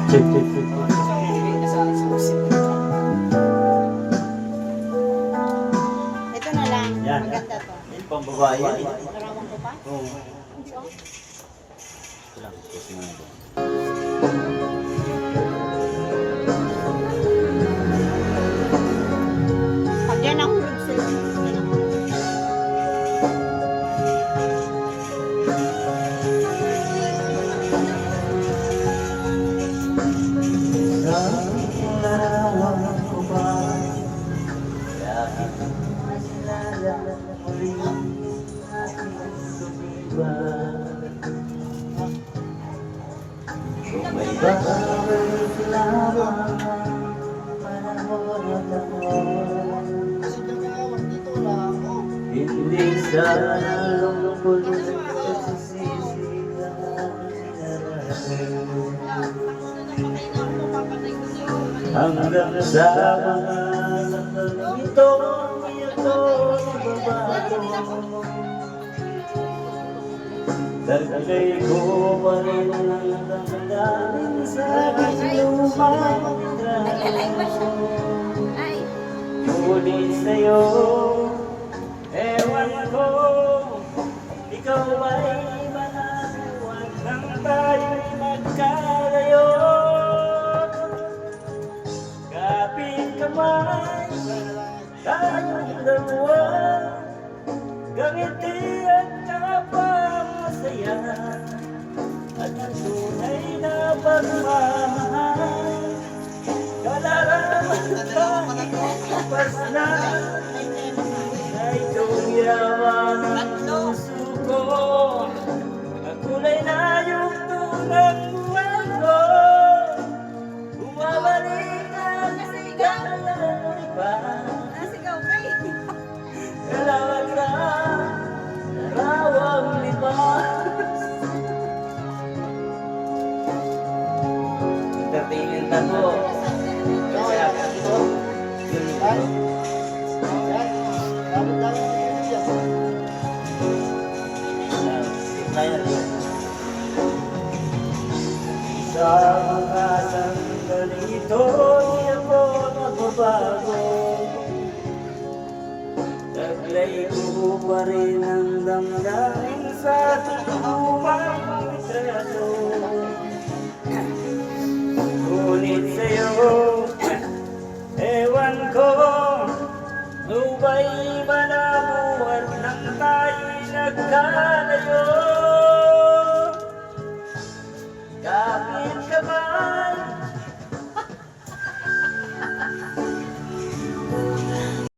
Check, check, check. Ito na lang. Yan. Maganda to. Yan, pang babae yan. Larawan ko pa? Oo. Hindi oh. Ito lang, ito nga ito. Pag yan ang hulog sa'yo. Yan ang hulog. Sa larawan ko ba, yakit masilaya muli aking sumibat. Kung may babalik lamang panahon at ako, hindi sana lungkol sa sisisihan hanggang sa mga sandali ito, ito nababago. Dagay ko pa rin ang damdamin sa lumang trato. Ngunit sa'yo, ewan ko, ikaw ba'y manawan nang tayo'y magkalayo? Kapit kamay, tayong dalawa, gangiti at kapang masaya, at ang tunay na pagmamahal. Kalaraman tanging lipas na, na itong yaman ang puso ko. Ang kulay na yung tunang buwan ko, bumabalik ang sigaw ng iba. Kalawag sa larawang lipas. Entertainment na po. Kaya ito, sa mga sandali ito, di ako nagbabago. Taglay ko pa rin ang damdamin sa lumang litrato. Ngunit sa'yo, ewan ko, ubay ba na buwan nang tayo'y nagkalayo?